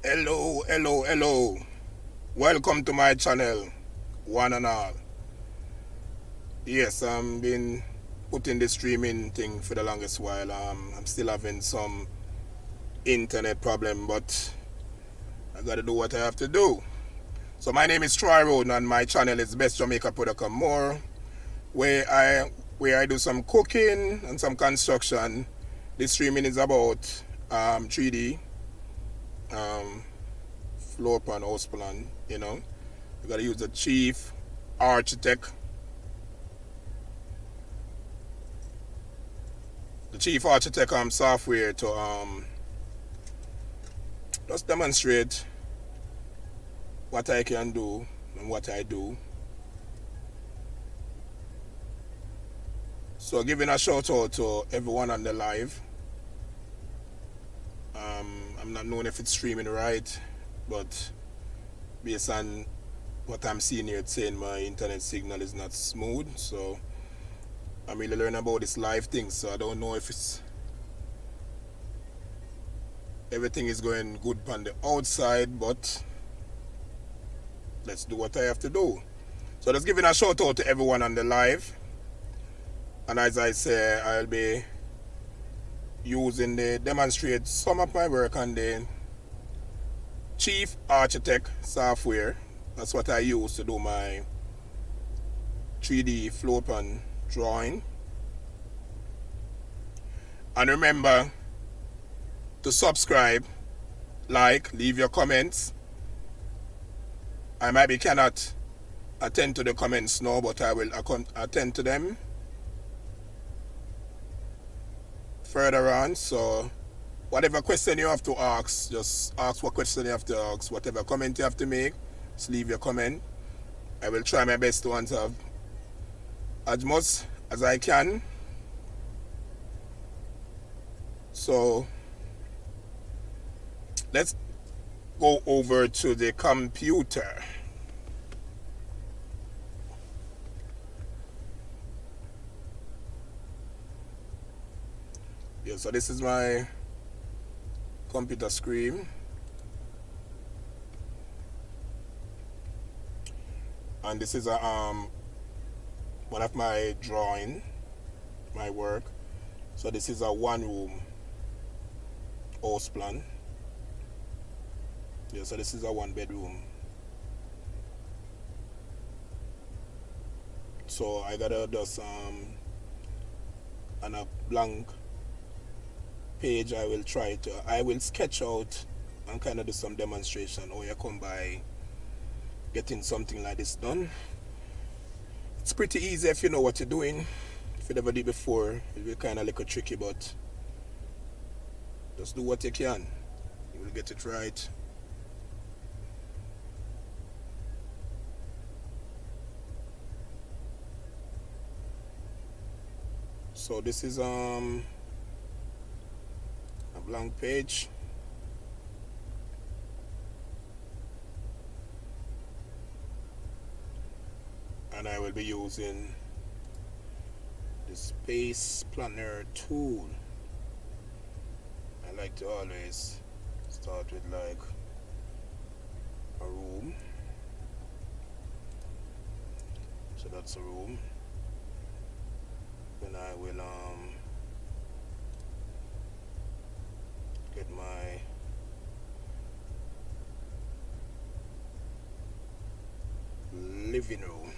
Hello, hello, hello. Welcome to my channel, one and all. Yes, I've been putting the streaming thing for the longest while. I'm still having some internet problem, but I gotta do what I have to do. So my name is Troy Roden, and my channel is Best Jamaica Product and More, where I do some cooking and some construction. The streaming is about 3D, um, floor plan, house plan. You gotta use the chief architect, software to just demonstrate what I can do and what I do. So giving a shout out to everyone on the live. I'm not knowing if it's streaming right, but based on what I'm seeing here, it's saying my internet signal is not smooth. So I'm really learning about this live thing. So I don't know if it's everything is going good on the outside, but let's do what I have to do. So just giving a shout out to everyone on the live. And as I say, I'll be using the demonstrate some of my work on the Chief Architect software. That's what I use to do my 3D floor plan drawing. And remember to subscribe, like, leave your comments. I maybe cannot attend to the comments now, but I will attend to them further on. So whatever question you have to ask, just ask what question you have to ask. Whatever comment you have to make, just leave your comment. I will try my best to answer as much as I can. So let's go over to the computer. Yeah, so this is my computer screen. And this is one of my drawing, my work. So this is a one room house plan. Yeah, so this is a one bedroom. So I gotta just on a blank page I will sketch out and kind of do some demonstration or you come by getting something like this done. It's pretty easy if you know what you're doing. If you never did before, it'll be kind of little tricky, but just do what you can. You will get it right. So this is a blank page. And I will be using the Space Planner tool. I like to always start with like a room. So that's a room. Then I will get my living room.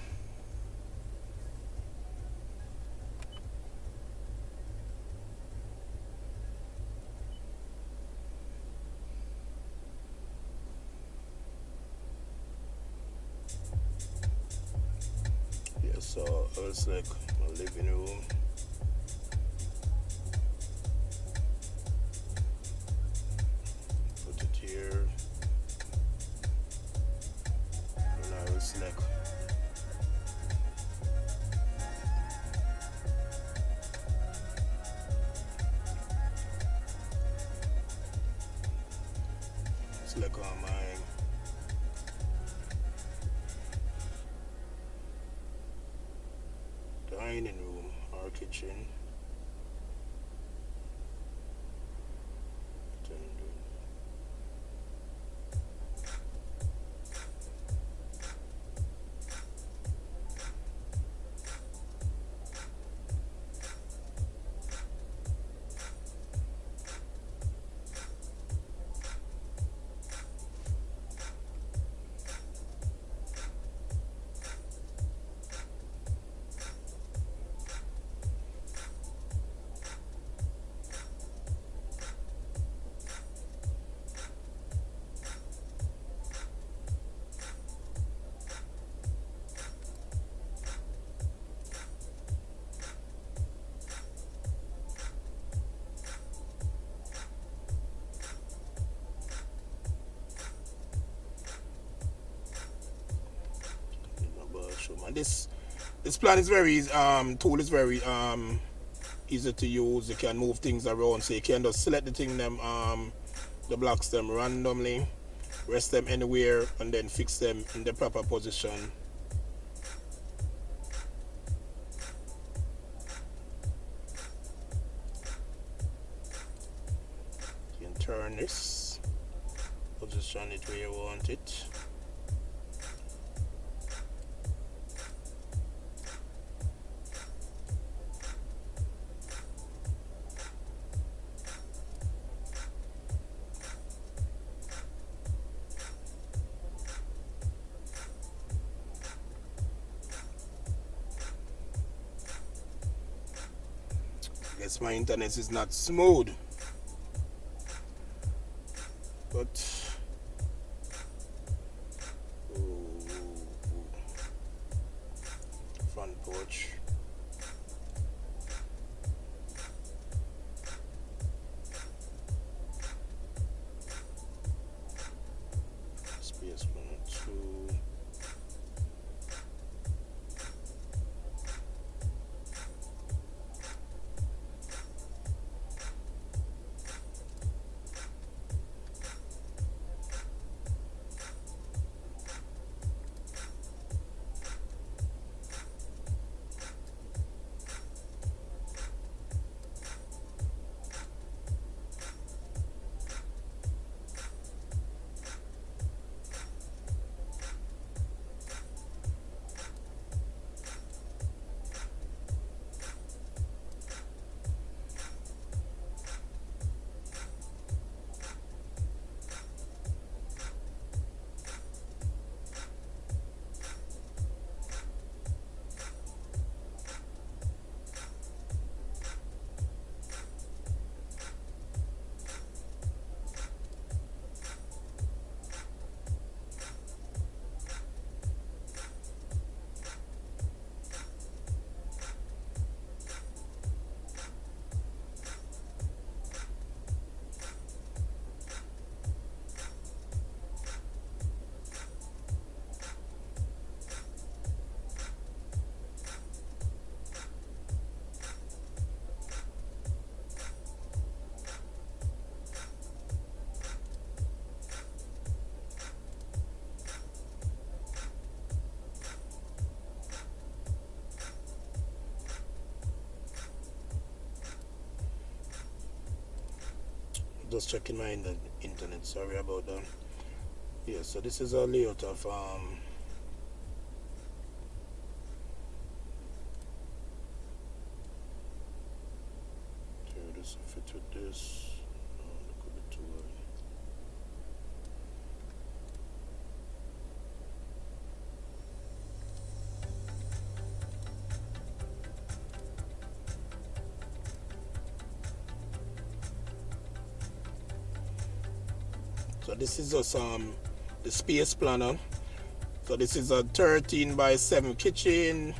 Yeah, so I'll select my living room. Put it here. And I will select on my dining room or kitchen. And this plan is very tool is very easy to use. You can move things around, so you can just select the thing them the blocks them randomly, rest them anywhere, and then fix them in the proper position. You can turn this, position it where you want it. I guess my internet is not smooth, but front porch. Space 1 or 2. Just checking my internet, sorry about that. Yeah, so this is a layout of this fit with this. Look a bit too early. So this is just the space planner. So this is a 13 by 7 kitchen,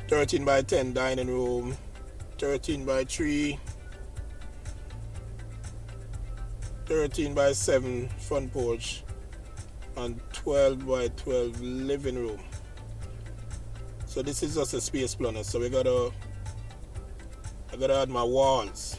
13 by 10 dining room, 13 by 3, 13 by 7 front porch, and 12 by 12 living room. So this is just a space planner. So I gotta add my walls.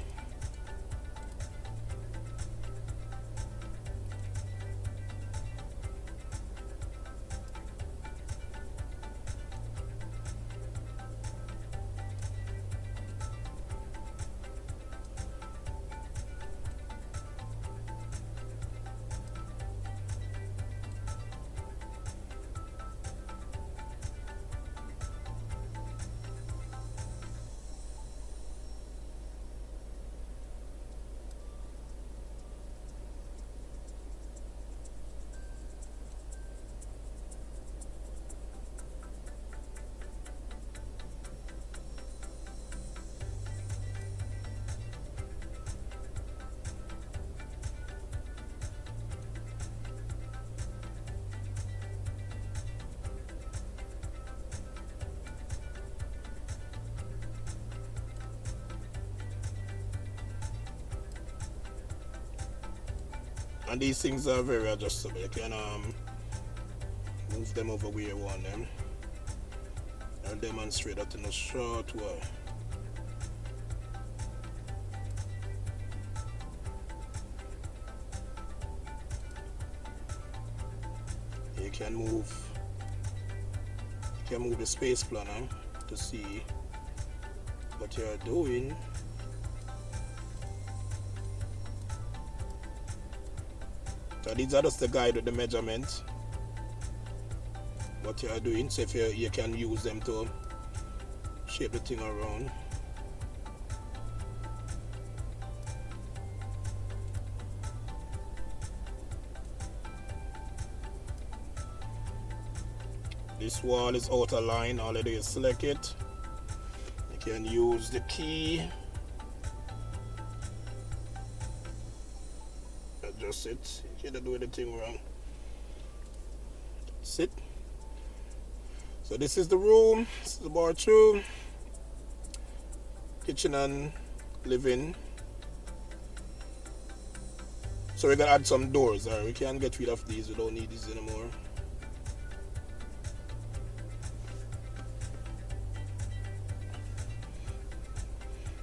And these things are very adjustable. You can move them over where you want them. I'll demonstrate that in a short while. You can move the space planner to see what you're doing. So these are just the guide with the measurement, what you are doing. So if you can use them to shape the thing around. This wall is out of line. All you do is select it. You can use the key, adjust it. You can't do anything wrong. That's it. So this is the room. This is the bathroom, kitchen and living. So we're gonna add some doors. Alright, we can't get rid of these. We don't need these anymore.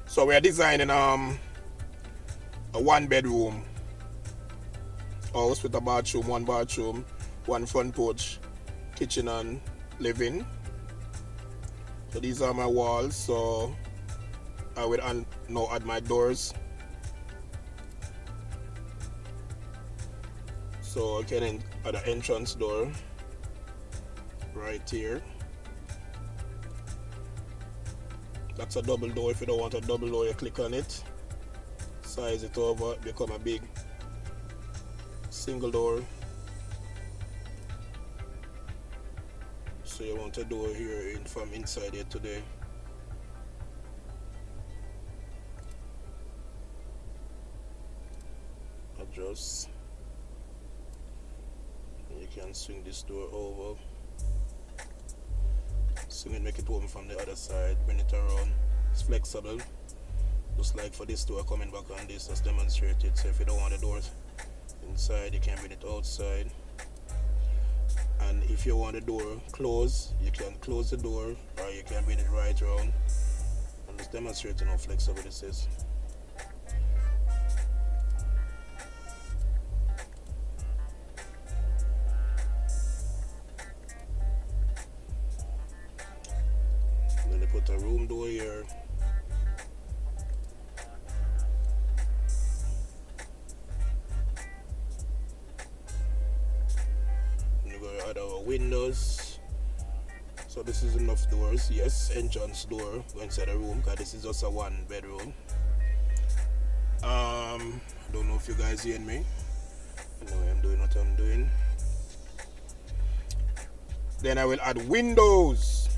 So we are designing a 1-bedroom house with a bathroom, 1 bathroom, 1 front porch, kitchen and living. So these are my walls. So I will now add my doors. So I can add an entrance door right here. That's a double door. If you don't want a double door, you click on it, size it over, become a big single door. So you want a door here from inside here today. Adjust. And you can swing this door over. Swing it, make it open from the other side, bring it around. It's flexible, just like for this door coming back on this as demonstrated. So if you don't want the doors inside, you can bring it outside. And if you want the door closed, you can close the door, or you can bring it right around. I'm just demonstrating how flexible this is. Then they put a room door here. Add our windows. So this is enough doors. Yes, entrance door go inside the room, because this is just a 1-bedroom. I don't know if you guys hear me. Anyway, I'm doing what I'm doing. Then I will add windows.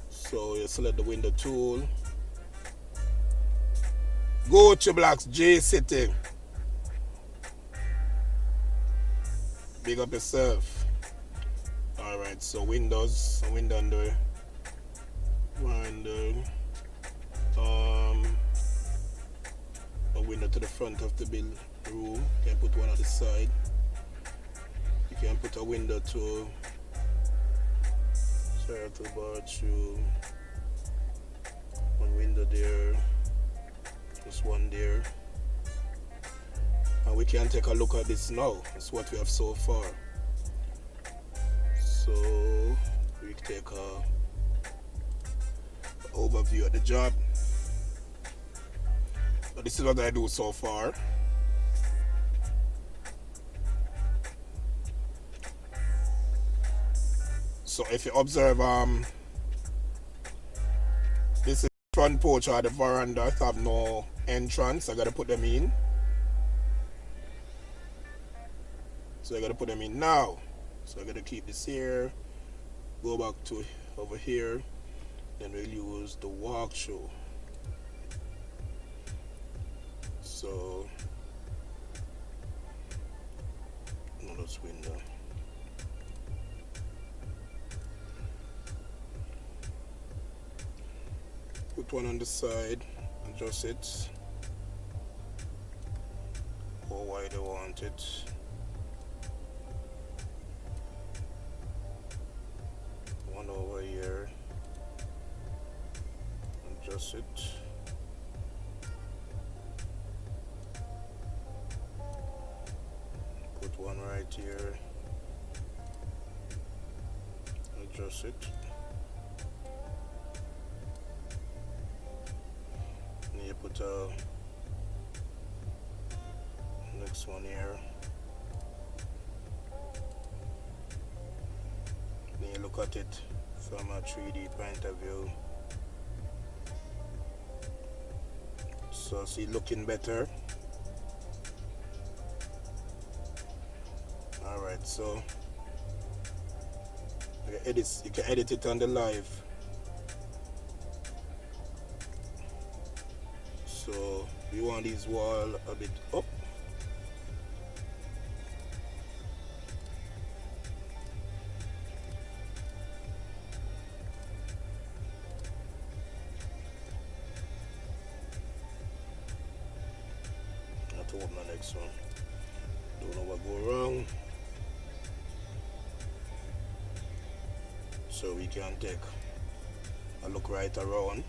So you select the window tool. Go to Blocks J City. Big up yourself. Alright, so windows, a window under. Window. A window to the front of the room. You can put one on the side. You can put a window to the bathroom. One window there. Just one there. And we can take a look at this now. That's what we have so far. So we take a overview of the job. But this is what I do so far. So if you observe, this is front porch or the veranda. Have no entrance. I gotta put them in. So I gotta put them in now. So I gotta keep this here. Go back to over here. Then we'll use the walkthrough. So another window. Put one on the side, adjust it, or why they want it. one over here, adjust it. Put one right here, adjust it. And you put next one here. Then you look at it from a 3D point of view. So see, looking better. Alright, so you can edit it on the live. So you want this wall a bit up. To open the next one. Don't know what go wrong. So we can take a look right around.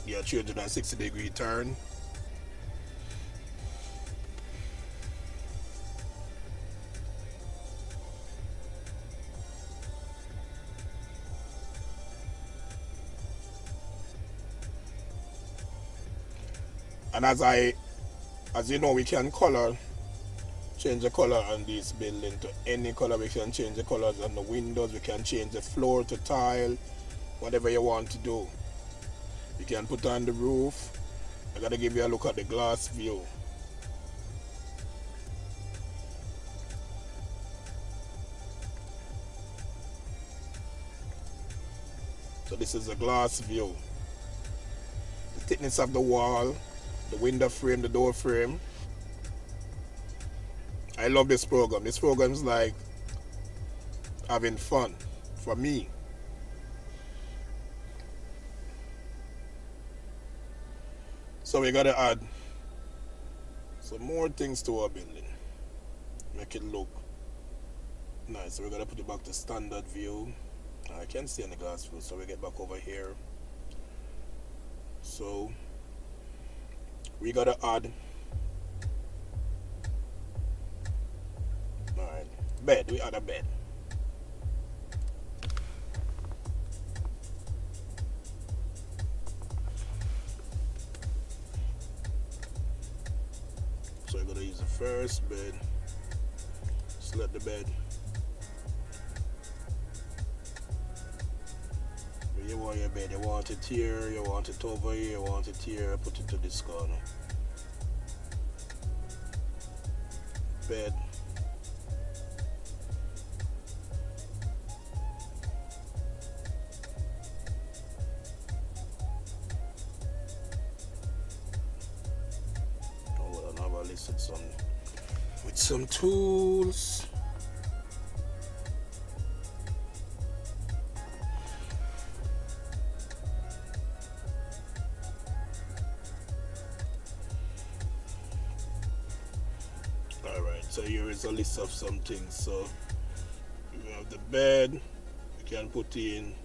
Yeah, 360-degree turn. And as you know, we can change the color on this building to any color. We can change the colors on the windows. We can change the floor to tile, whatever you want to do. You can put on the roof. I gotta give you a look at the glass view. So this is a glass view. The thickness of the wall, the window frame, the door frame. I love this program. This program is like having fun for me. So we gotta add some more things to our building. Make it look nice. So we're gonna put it back to standard view. I can't see any glass view, so we get back over here. So we gotta add, alright, bed. We add a bed. So we're gonna use the first bed. Select the bed. Where you want your bed? You want it here, you want it over here, you want it here, put it to this corner. Bed. Oh, well, now I've listed with some tools. So here is a list of some things. So we have the bed. We can put in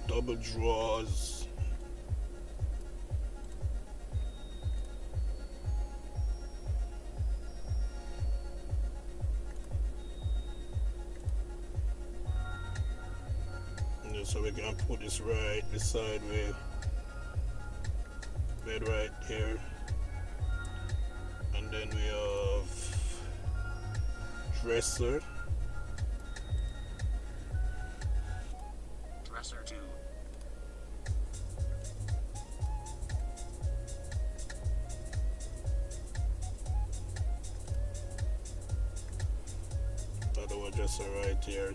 double drawers. Yeah, so we can put this right beside where bed right here, and then we have dresser. Dresser 2. Another one dresser right here.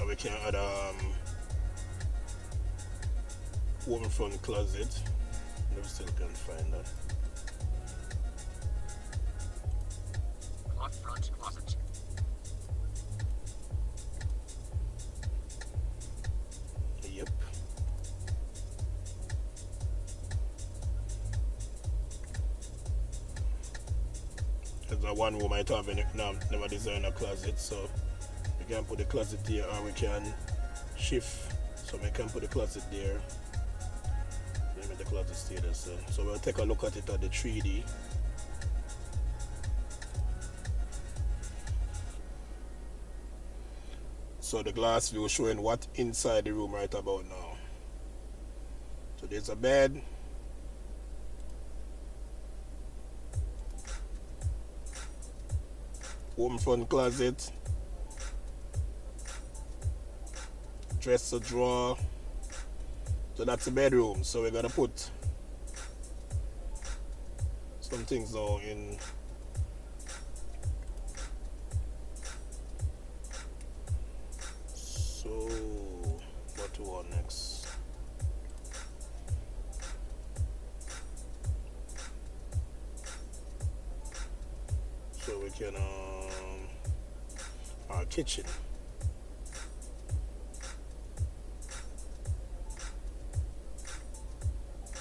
We can add open front closet. We still can find that. Cloth front closet. There's a one room I have in it now, never designed a closet, so we can put the closet here or we can shift. So we can put the closet there. Let the closet stay there. So we'll take a look at it at the 3D. So the glass view showing what inside the room right about now. So there's a bed. Home front closet. Dresser drawer. So that's the bedroom. So we're gonna put some things now in. So what to want next? So we can our kitchen.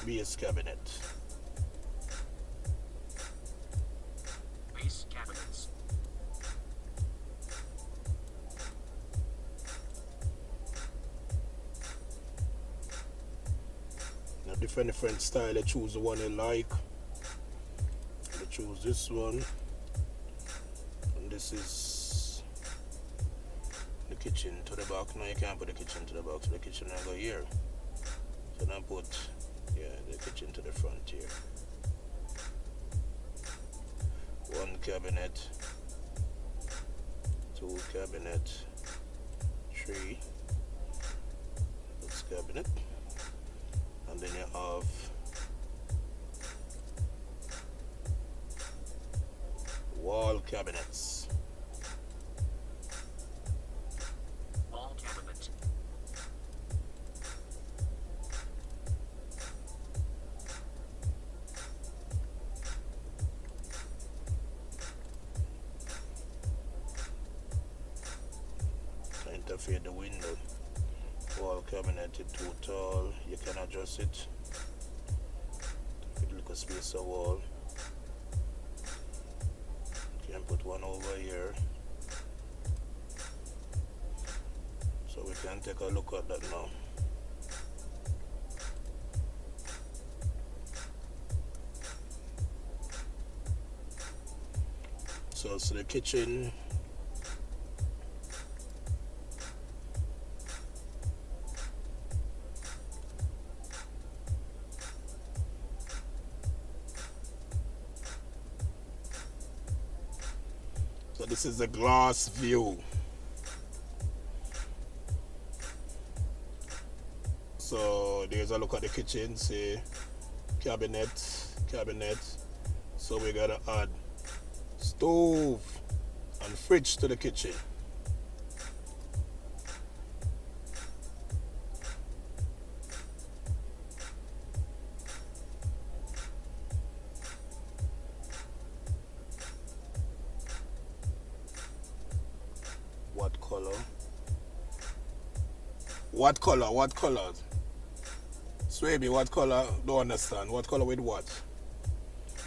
Base cabinet. Base cabinets. Now different style. I choose the one I like. I choose this one. And this is the kitchen to the back. No, you can't put the kitchen to the back. So the kitchen I go here. So now put the kitchen to the front here. One cabinet, two cabinet, three. That's cabinet. And then you have wall cabinets. Wall cabinet. Interfere the window. Wall cabinet is too tall. You can adjust it. If it look a space of wall. You can put one over here. So we can take a look at that now. So it's the kitchen. So this is the glass view. So there's a look at the kitchen, say cabinet. So we gotta add stove and fridge to the kitchen. What color? What color? Swaby, what color? Don't understand. What color with what?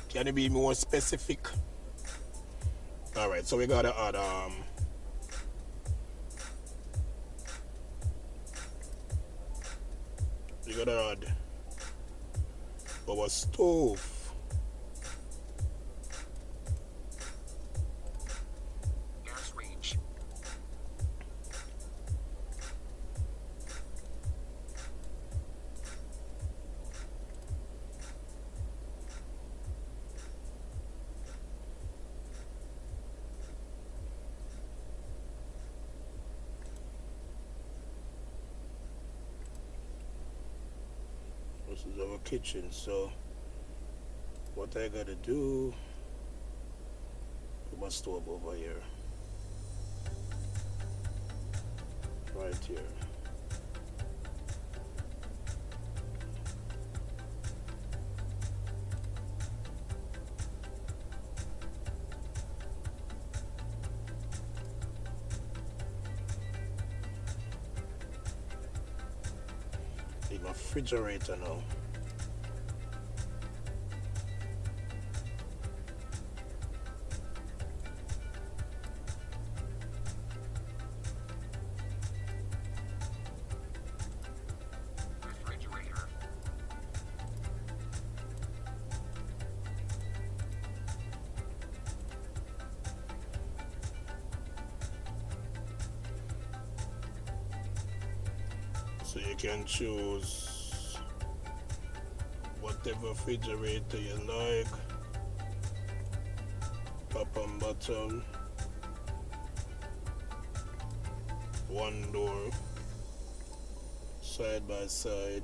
Can you be more specific? Alright, so we gotta add we gotta add our stove. Gas range. This is our kitchen, so what I gotta do, put my stove over here. Right here. Need my refrigerator now. So you can choose whatever refrigerator you like, top and bottom, one door, side by side.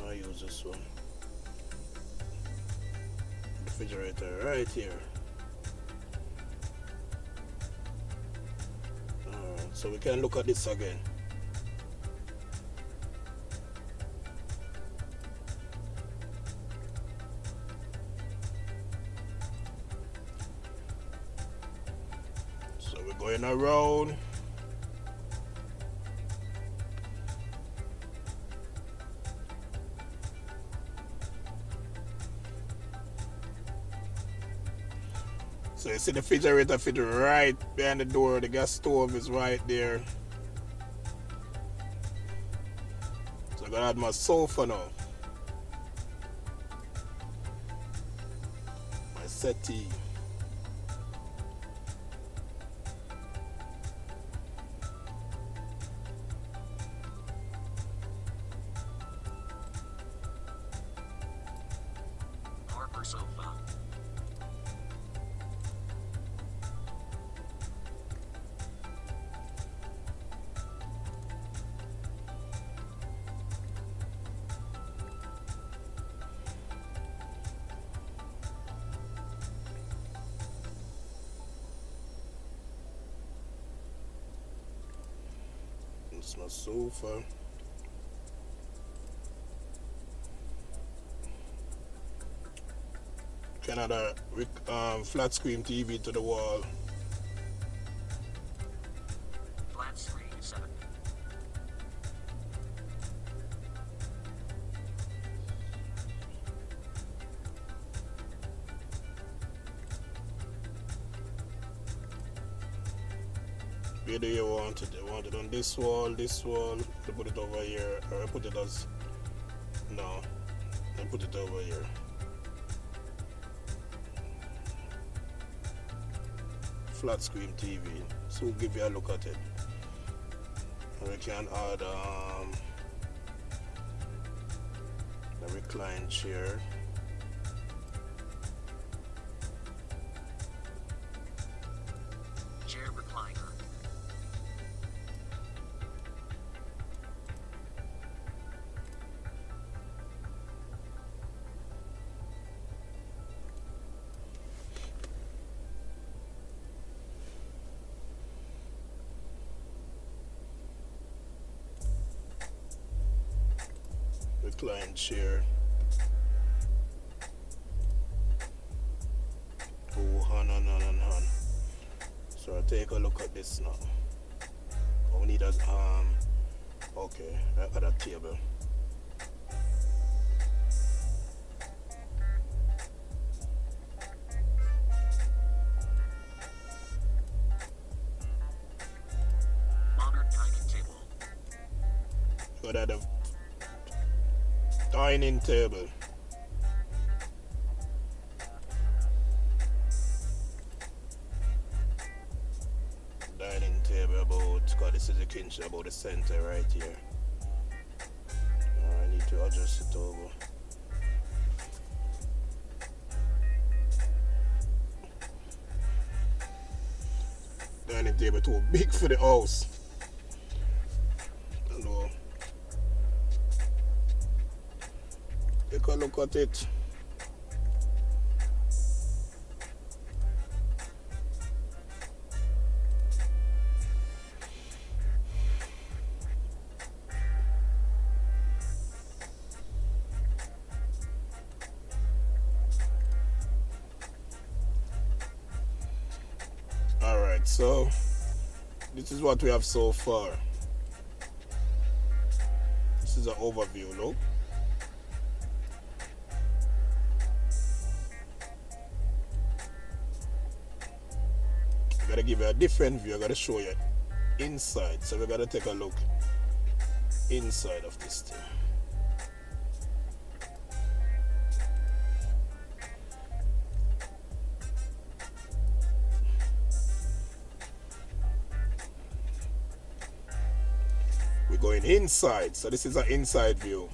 I use this one. Refrigerator right here. Alright, so we can look at this again. So we're going around. So you see the refrigerator fit right behind the door. The gas stove is right there. So I'm gonna add my sofa now. My settee. Harper sofa. It's my sofa. Canada flat screen TV to the wall. Flat screen 7. Where do you want it? You want it on this wall, to put it over here, or I put it as, no, I put it over here. Flat screen TV, so we'll give you a look at it. And we can add a recline chair. Chair recliner. Recline chair. Oh, han. So I'll take a look at this now. We need a okay, I got a table. Modern dining table. Got a dining table. Dining table about, because this is the kitchen, about the center right here. I need to adjust it over. Dining table too big for the house. Hello. Take a look at it. Alright, so this is what we have so far. This is an overview, look. I gotta give you a different view. I gotta show you inside. So we gotta take a look inside of this thing. going inside. So this is an inside view.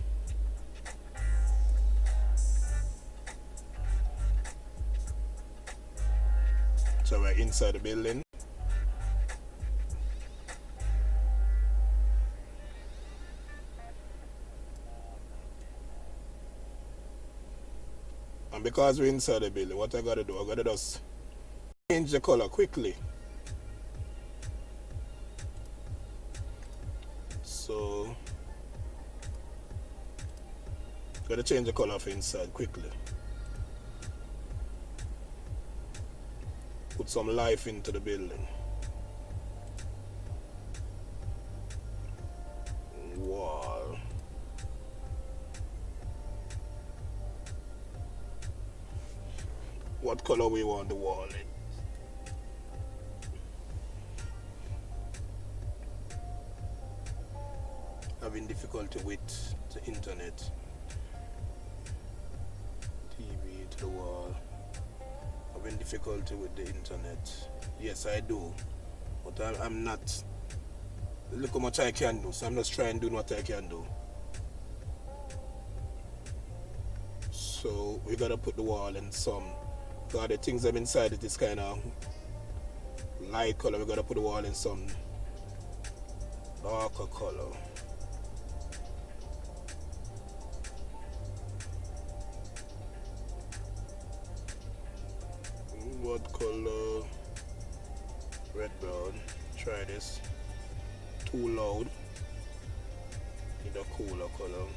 So we're inside the building. And because we're inside the building, what I gotta do, I gotta just change the color quickly. So gotta change the color of inside quickly. Put some life into the building. Wall. What color we want the wall in? Having difficulty with the internet. TV to the wall. Having difficulty with the internet. Yes, I do. But I'm not. Look how much I can do. So I'm just trying doing what I can do. So we gotta put the wall in some. Because the things that are inside it is kind of light color. We gotta put the wall in some darker color. What color? Red brown. Try this. Too loud. Need a cooler color.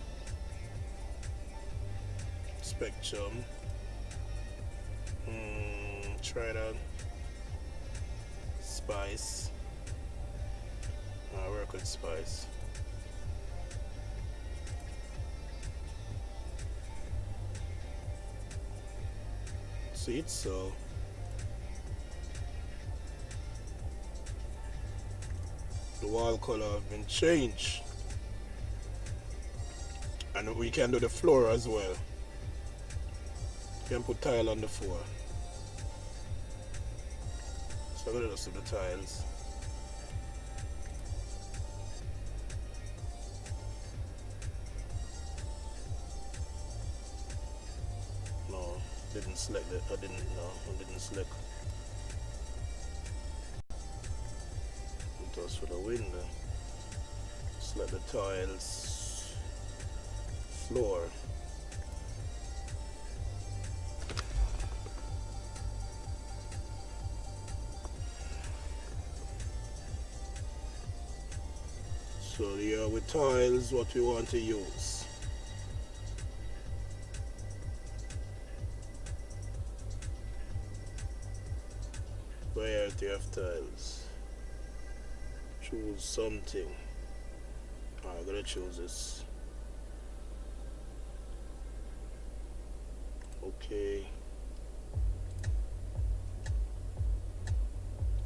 Spectrum. Try that. Spice. I work with spice. See it, so the wall color have been changed, and we can do the floor as well. You can put tile on the floor. So I'm gonna just do the tiles. No, didn't select it. I didn't select. It was for the window. Select the tiles. Floor. So here with tiles, what we want to use. Variety of tiles. Choose something. I'm gonna choose this. Okay.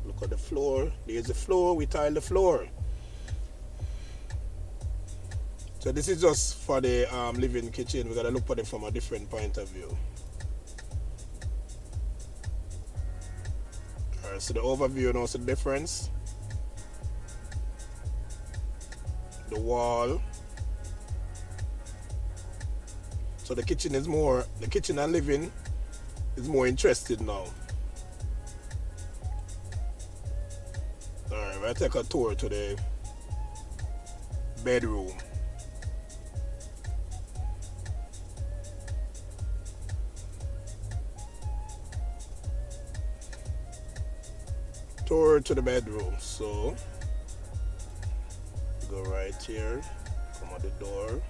Look at the floor. There's the floor. We tile the floor. So this is just for the living kitchen. We gotta look at it from a different point of view. Alright, so the overview now, see the difference. The wall. So the kitchen and living is more interested now. Alright, we'll take a tour to the bedroom. Tour to the bedroom. So go right here, come out the door.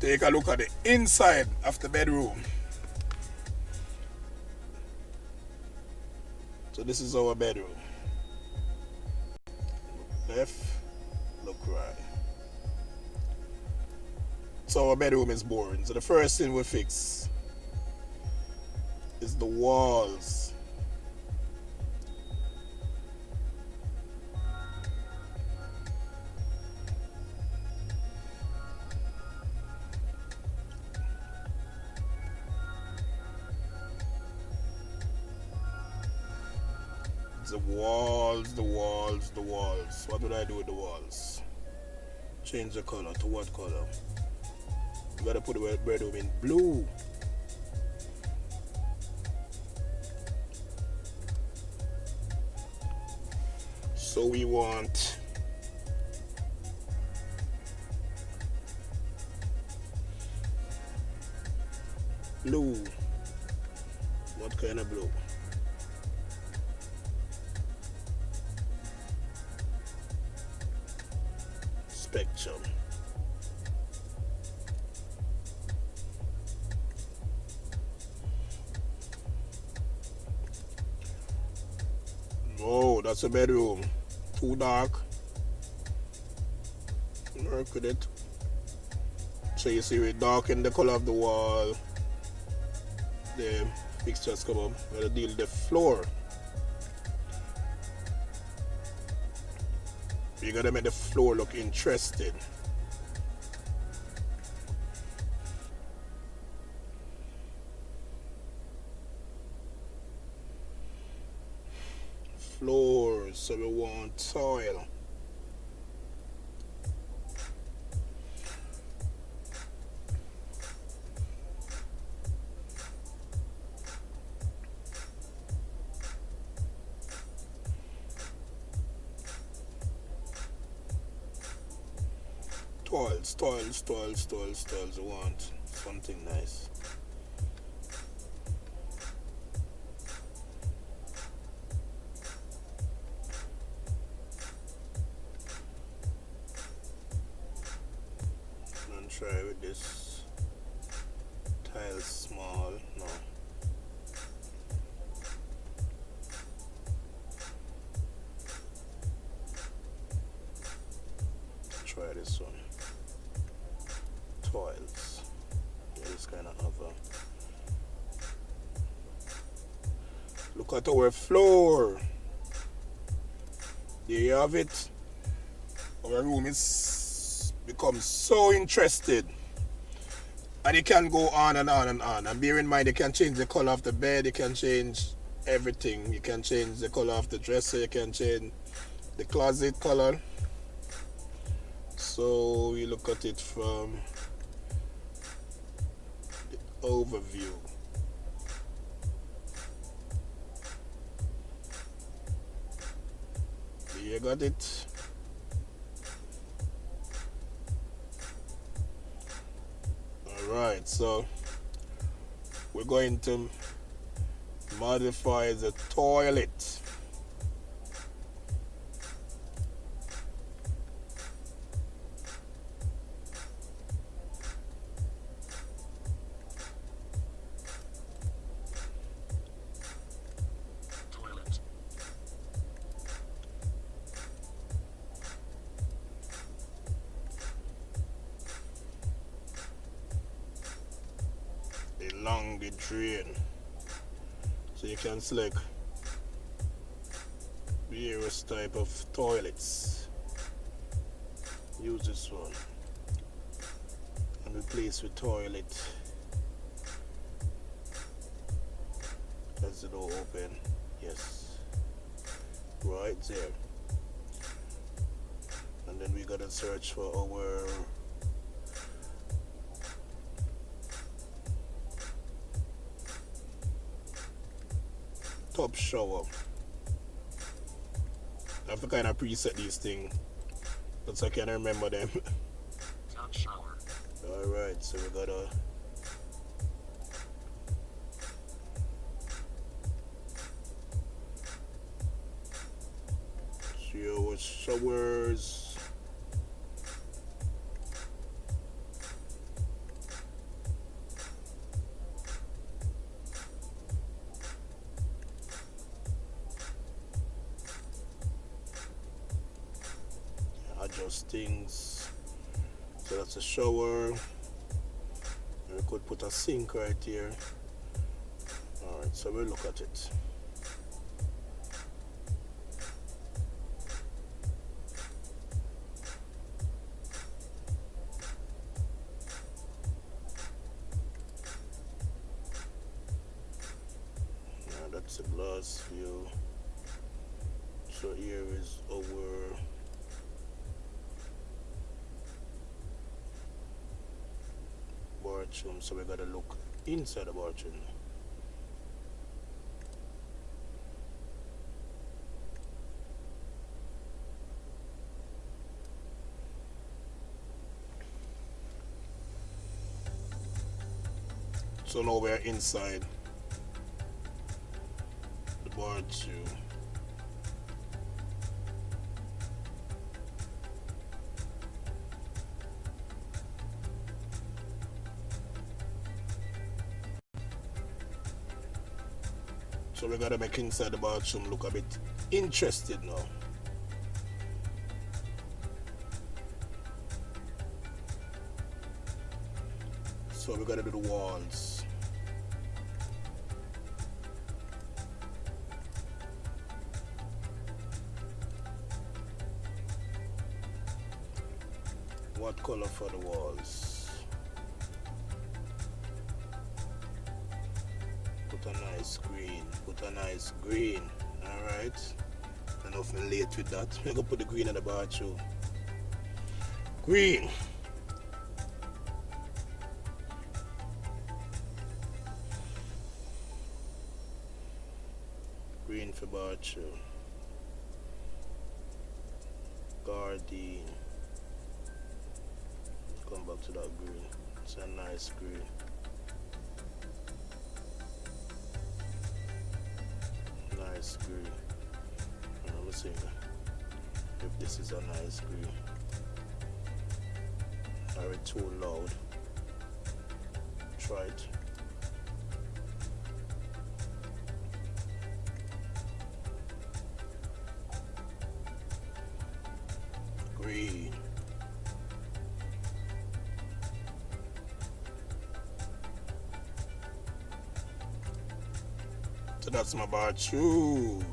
Take a look at the inside of the bedroom. So this is our bedroom. Look left, look right. So our bedroom is boring. So the first thing we fix is the walls. The walls, the walls, the walls. What would I do with the walls? Change the color to what color? You gotta put the bedroom in blue. So we want blue. What kind of blue? Spectrum. Oh, that's a bedroom. Too dark. Work with it. So you see we darken the color of the wall. The fixtures come up. We're gonna deal with the floor. You gotta make the floor look interesting. Floors, so we want soil. Toils. I want something nice. And try with this tile small. No. Try this one. Toils. Yeah, this kind of other. Look at our floor. There you have it. Our room is become so interested. And you can go on and on and on. And bear in mind, you can change the color of the bed, you can change everything. You can change the color of the dresser, you can change the closet color. So we look at it from the overview. You got it. Alright, so we're going to modify the toilet. Toilet. Along the drain. So you can select various type of toilets. Use this one and replace with toilet. As the door open, yes, right there. And then we gotta search for our top shower. I have to kind of preset these things, but so I can remember them. Top shower. Alright, so we gotta see our showers. Adjust things. So that's a shower. And we could put a sink right here. Alright, so we'll look at it. Now that's a glass view. So here is our bathroom. So we gotta look inside the bathroom. So now we're inside the bathroom. So we gotta make inside the bathroom look a bit interested now. So we gotta do the walls. What color for the walls? Put a nice green. Put a nice green. Alright. Enough late with that. We're gonna put the green in the bathroom. Green. Green for bathroom. Garden. Come back to that green. It's a nice green. Nice green. Let me see if this is a nice green. Are it too loud? Try it. Green. So that's my bathroom.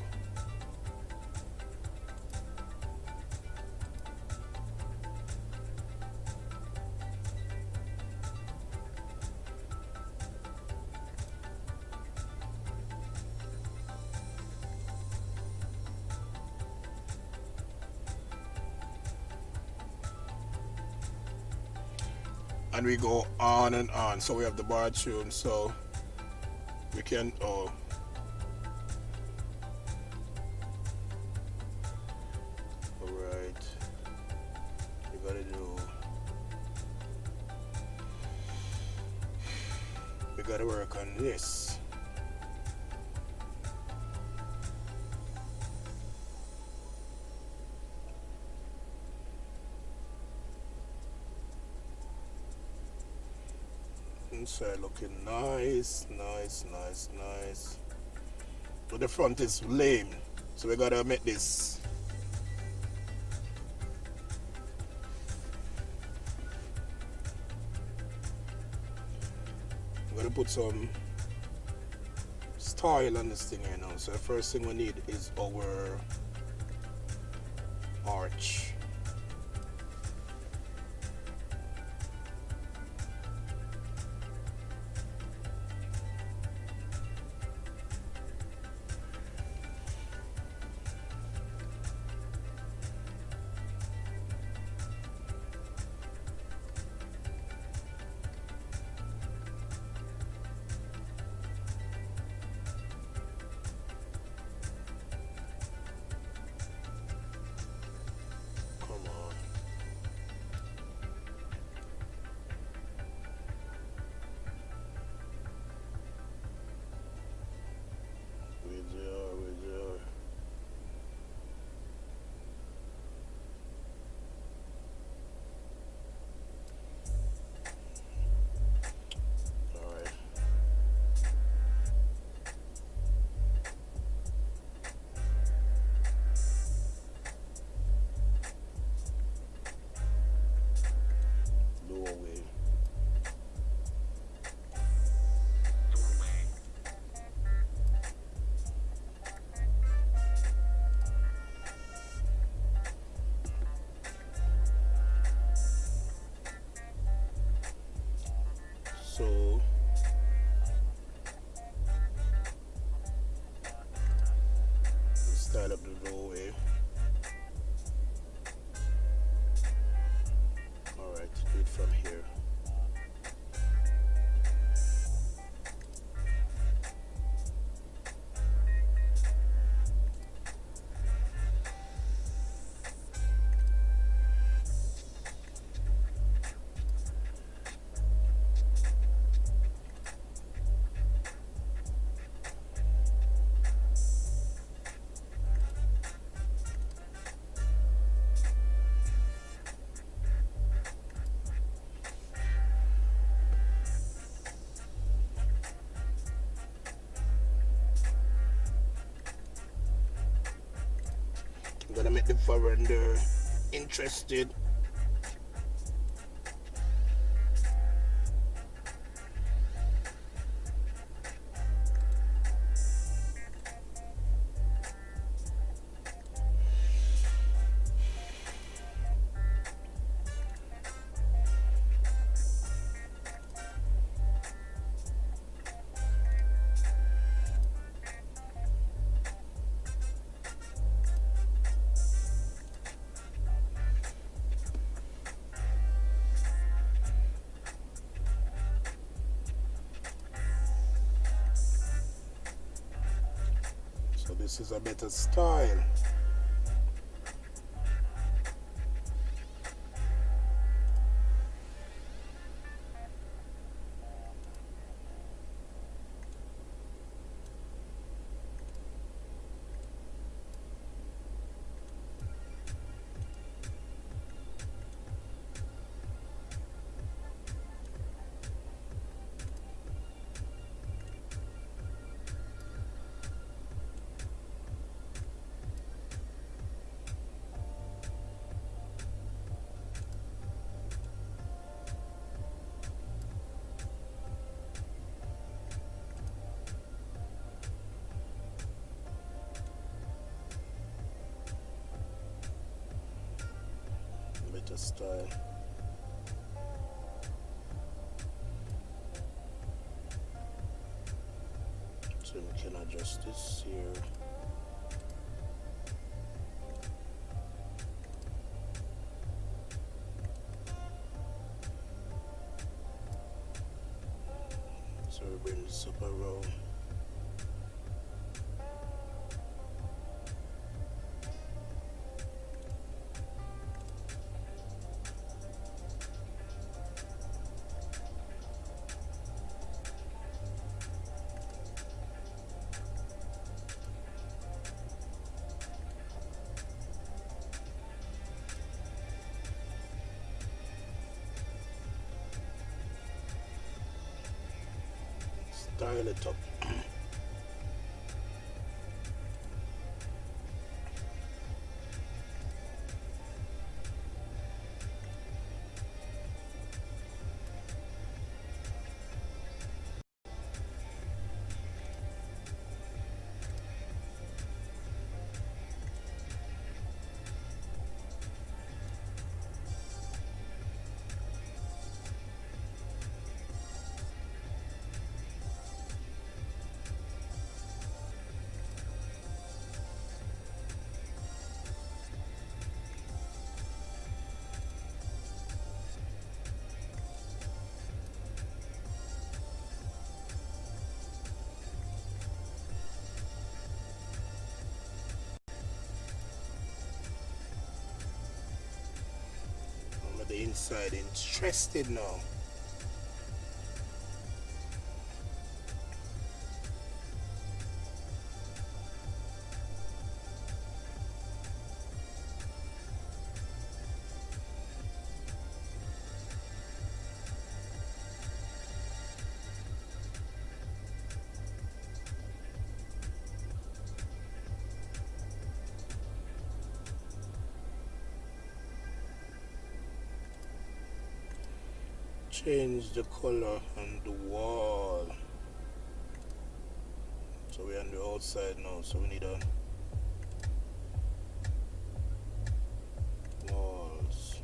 And we go on and on. So we have the bathroom, so we can alright. We gotta work on this. Inside looking nice. But the front is lame, so we gotta make this. I'm gonna put some style on this thing here now. So the first thing we need is our arch. I'm gonna make the foreigner interested. So this is a better style. Better style. So we can adjust this here. So we bring this up around. Style it up. The inside interested now. Change the color on the wall. So we're on the outside now, so we need a walls.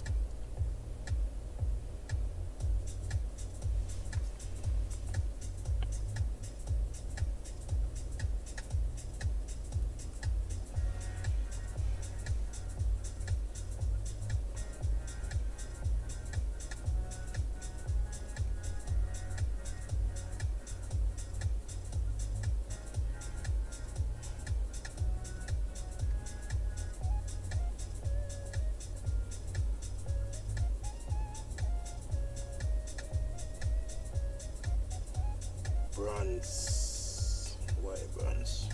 Bronze, white bronze,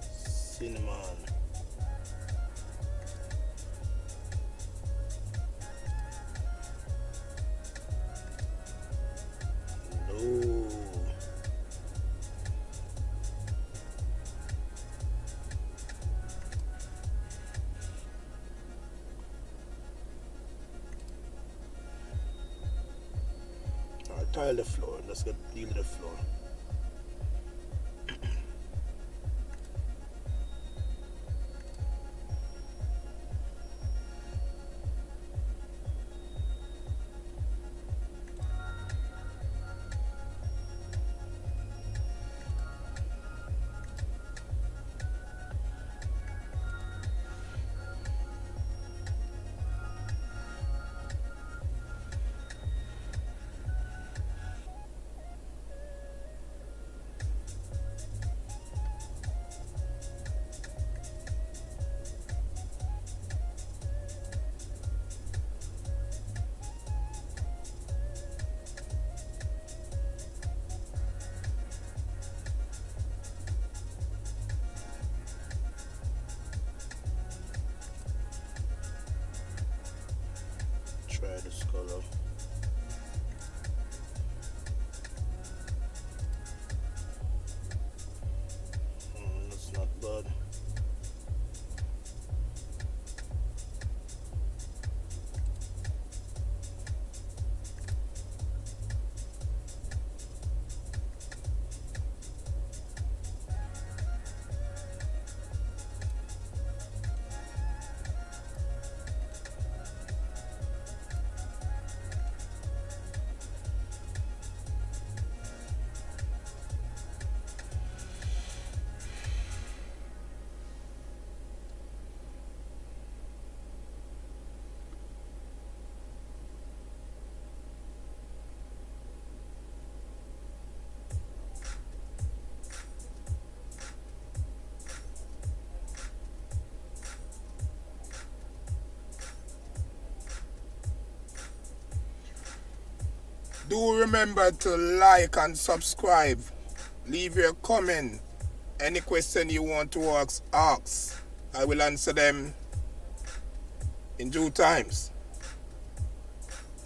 cinnamon, no, tile the floor. Let's get deal with the floor. Try this color. That's not bad. Do remember to like and subscribe. Leave your comment. Any question you want to ask. I will answer them in due times.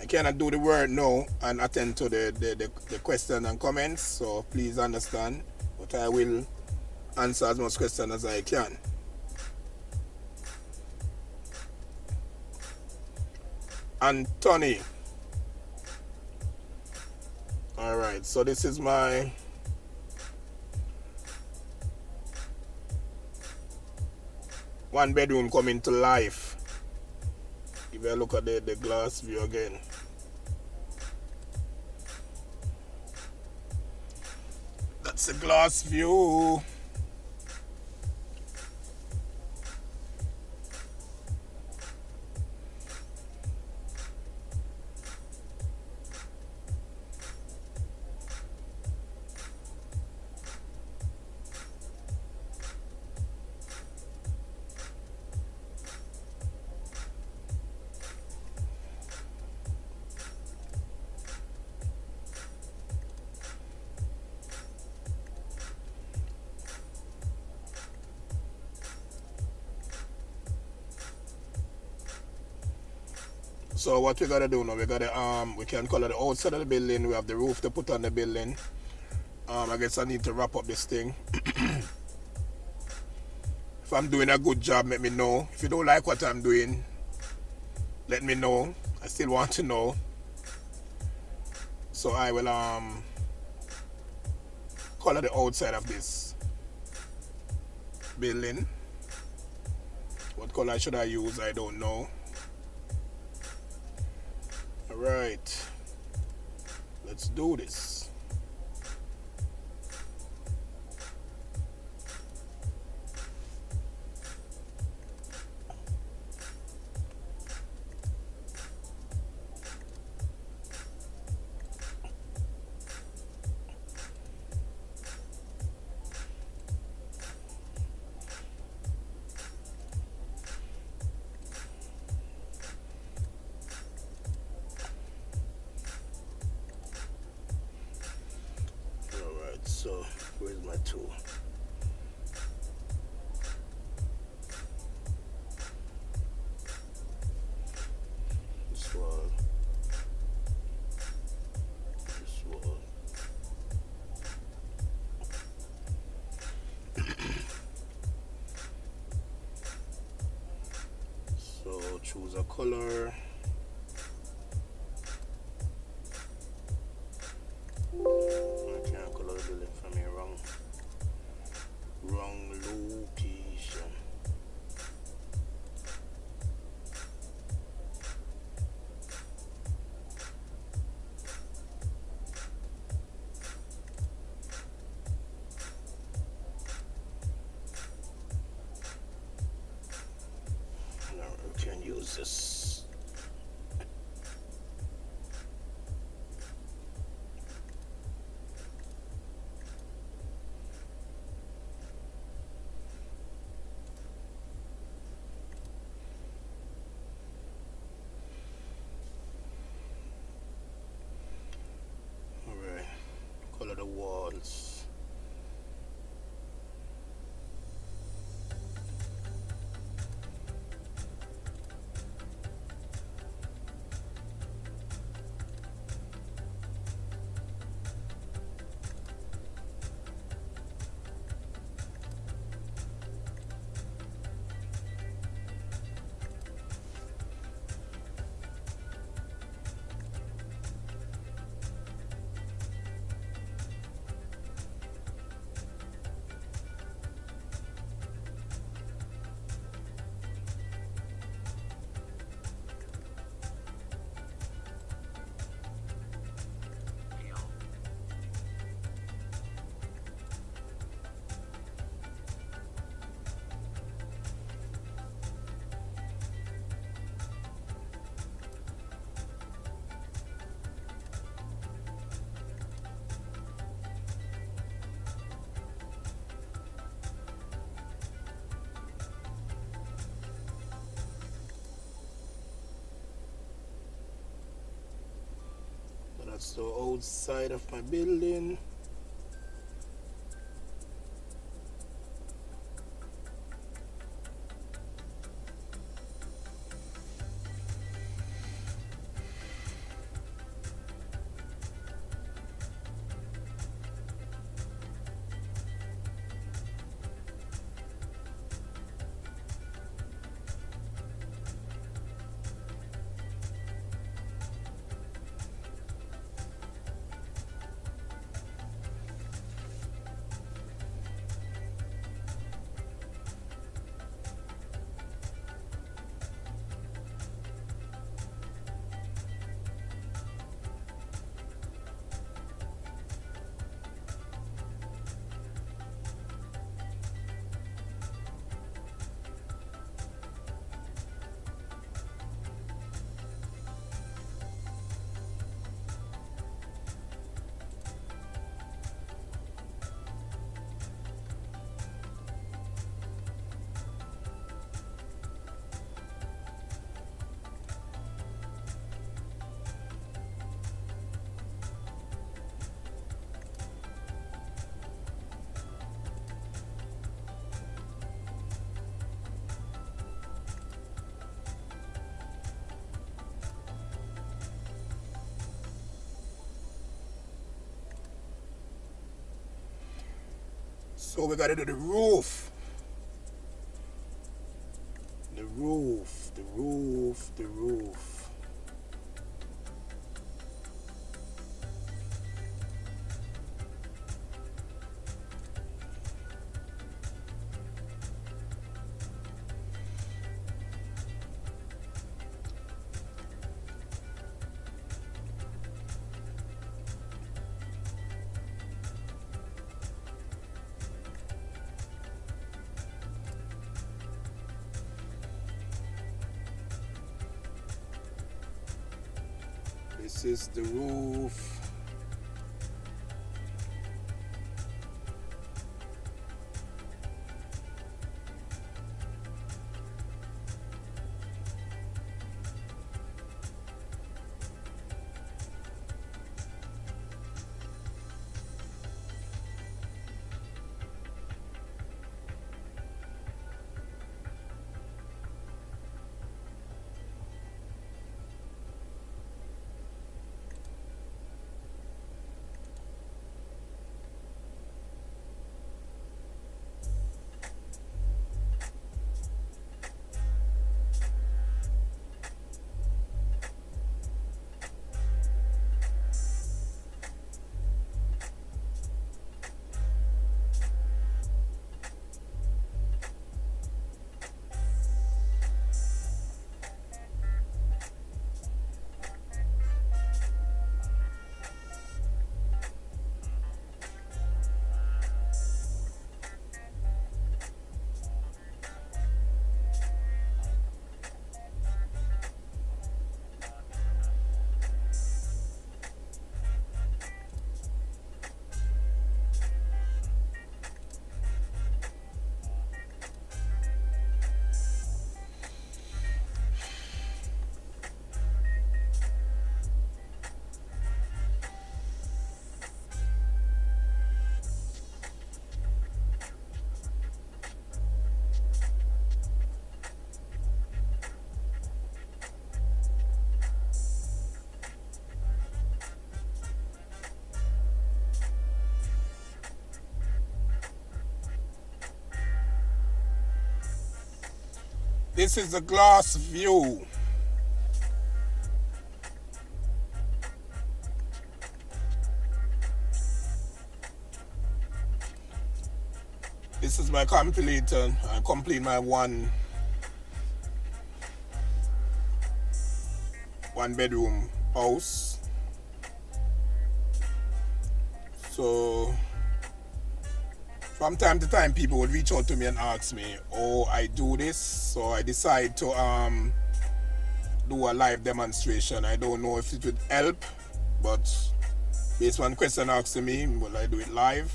I cannot do the word now and attend to the question and comments, so please understand. But I will answer as much questions as I can. Anthony. Alright, so this is my one bedroom coming to life. Give you a look at the glass view again. That's the glass view. So what we gotta do now, we can color the outside of the building. We have the roof to put on the building. I guess I need to wrap up this thing. If I'm doing a good job, let me know. If you don't like what I'm doing, let me know. I still want to know. So I will color the outside of this building. What color should I use? I don't know. Alright, let's do this. So where's my tool? This one. This one. So choose a color. Jesus. Alright, color the walls. Pale. That's the outside of my building. So we gotta do the roof. The roof, the roof, the roof. This is the roof. This is the glass view. This is my complete. I complete my one bedroom house. So from time to time people would reach out to me and ask me, oh, I do this, so I decide to do a live demonstration. I don't know if it would help, but based on question asked to me, will I do it live?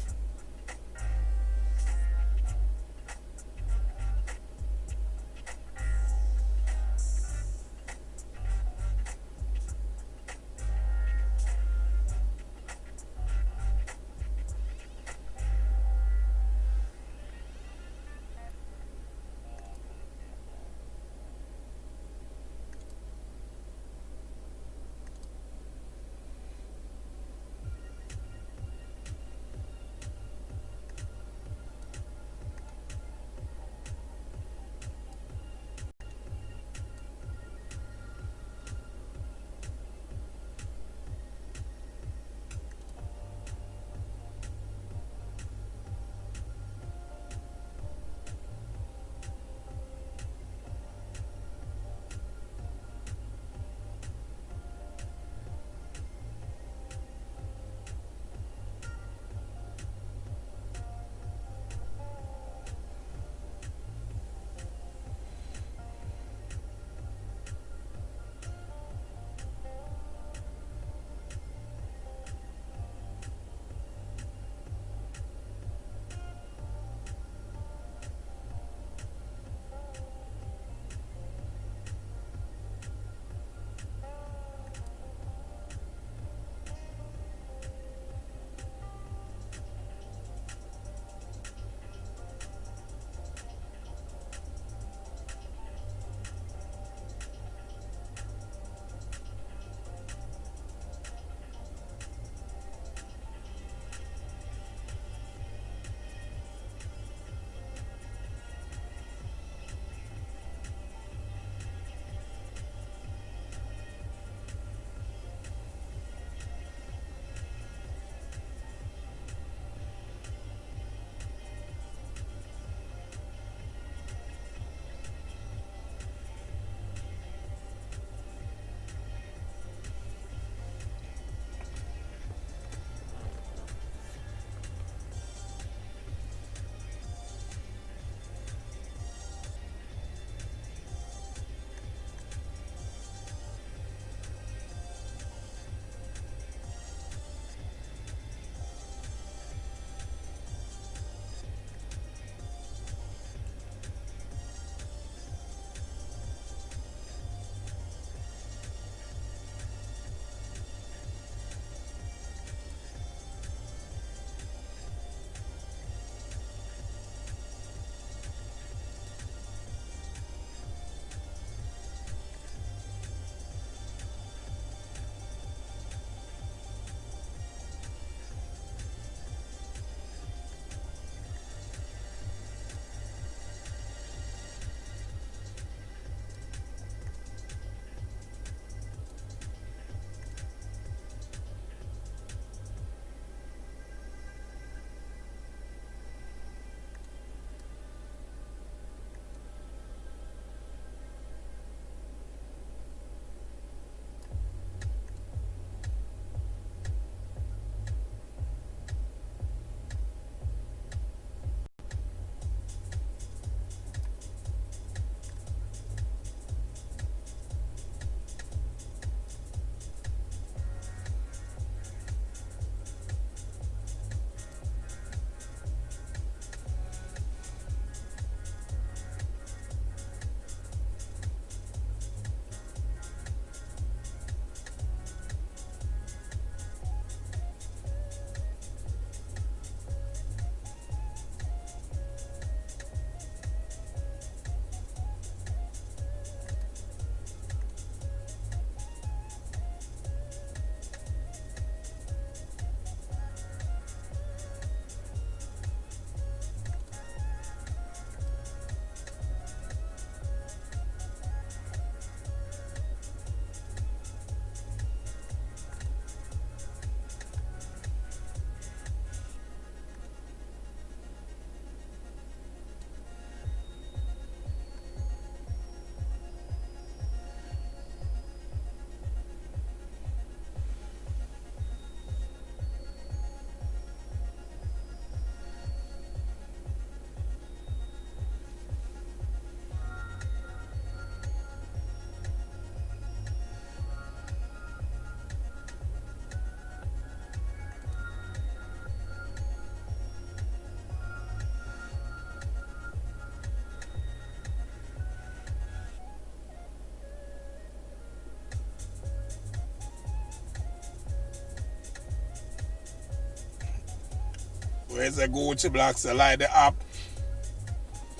Where's the Gucci Blocks? I like the app.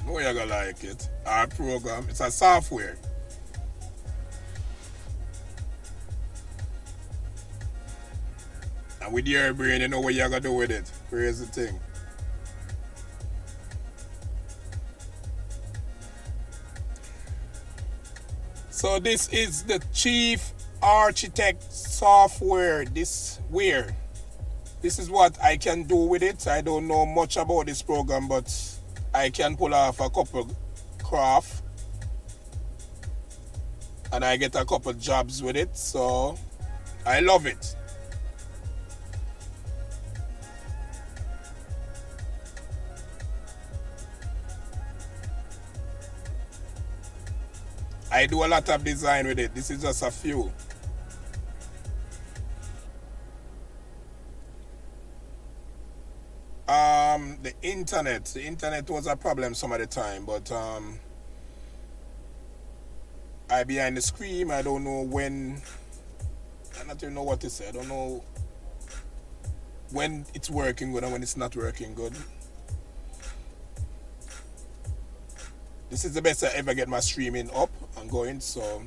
No, you're gonna like it. Our program. It's a software. And with your brain, you know what you're gonna do with it. Crazy thing. So this is the Chief Architect software. This is what I can do with it. I don't know much about this program, but I can pull off a couple craft and I get a couple jobs with it. So I love it. I do a lot of design with it. This is just a few. The internet was a problem some of the time, but I behind the screen. I don't know when. I don't even know what to say. I don't know when it's working good and when it's not working good. This is the best I ever get my streaming up and going, so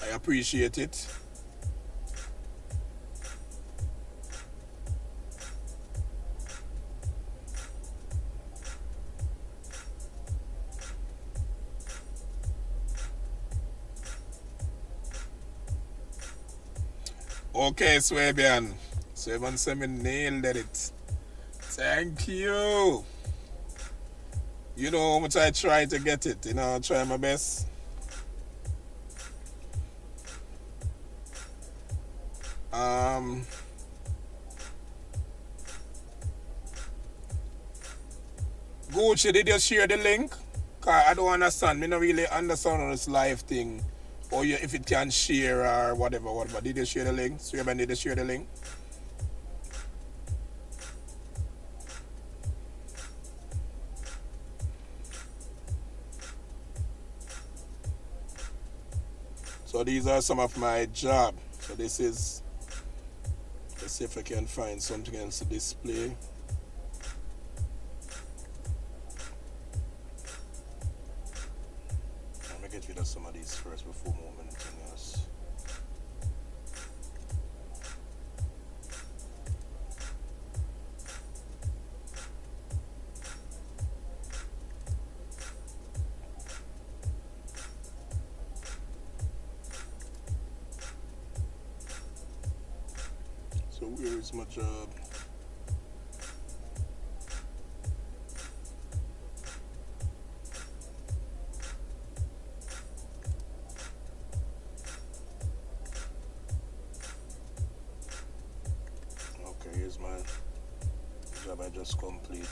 I appreciate it. Okay, Swabian. 77 nailed it. Thank you. You know how much I try to get it. You know, I try my best. Gucci, did you share the link? Cause I don't understand. Me not really understand on this live thing. Or if it can share or whatever. Did you share the link? Swabian, did you share the link? So these are some of my job. So this is, let's see if I can find something else to display. Let me get rid of some of these first before moving anything else. So where is my job? Okay, here's my job I just complete.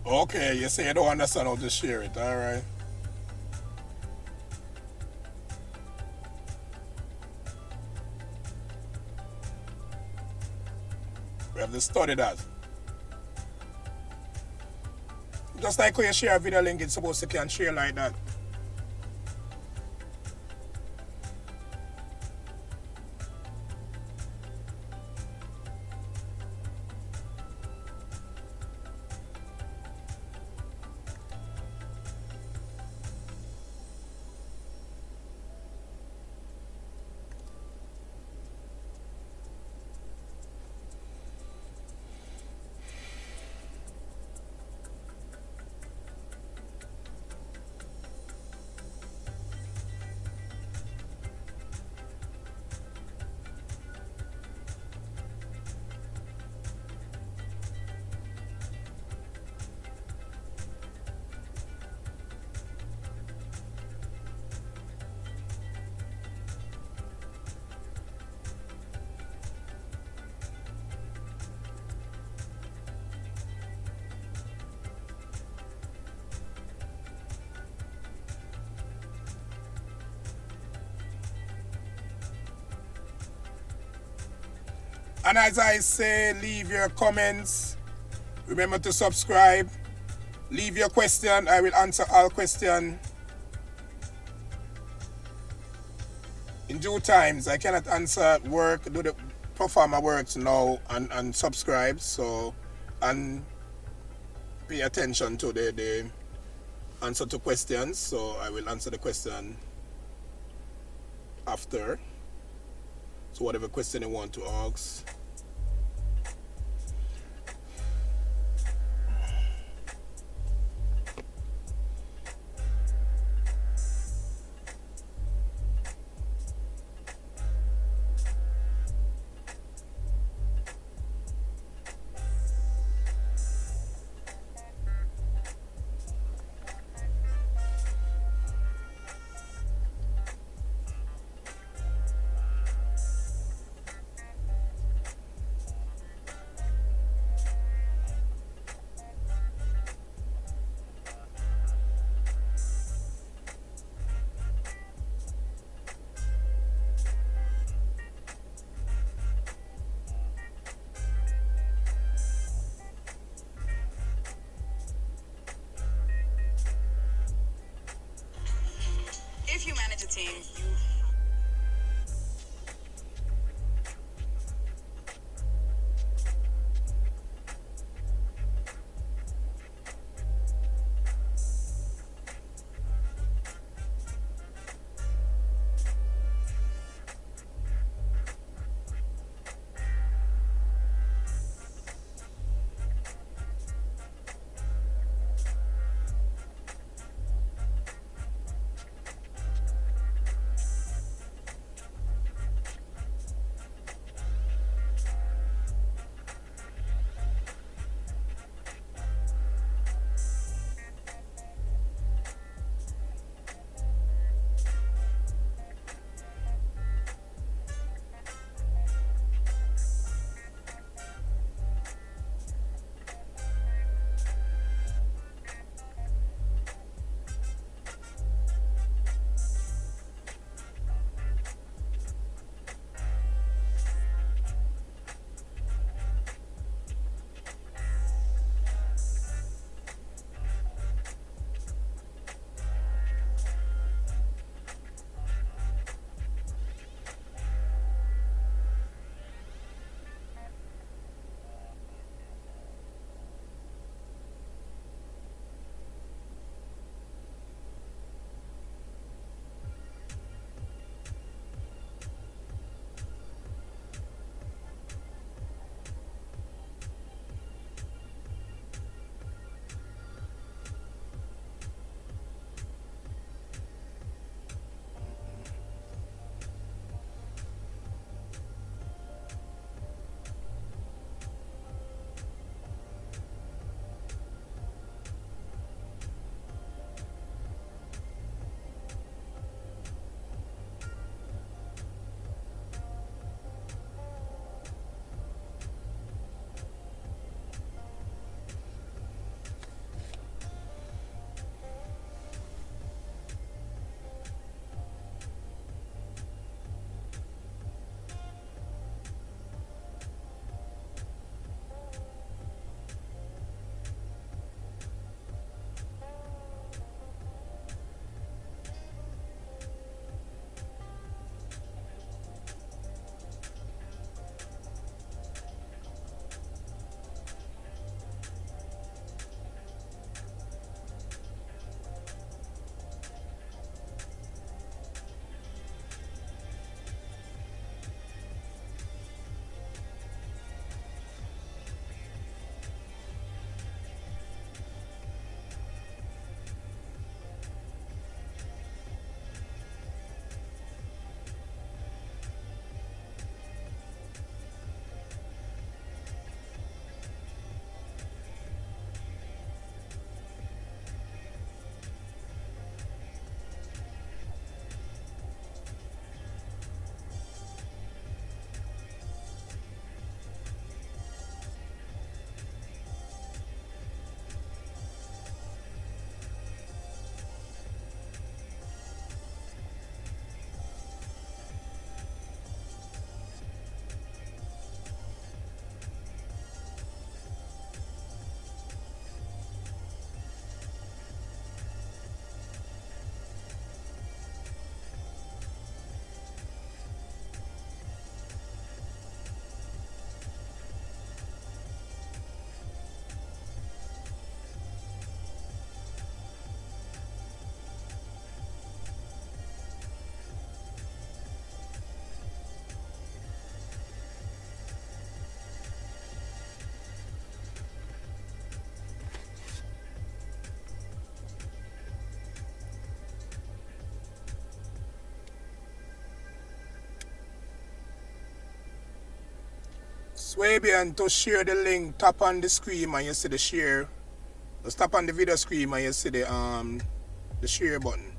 Okay, you say you don't understand how to share it. All right. We have to study that. Just like when you share a video link, it's supposed to can share like that. And as I say, leave your comments. Remember to subscribe. Leave your question. I will answer all questions in due times. I cannot answer work, do the perform my works now and subscribe. So, and pay attention to the answer to questions. So I will answer the question after. So whatever question you want to ask. If you manage a team, you Swabian, to share the link, tap on the screen and you see the share. Just tap on the video screen and you see the share button.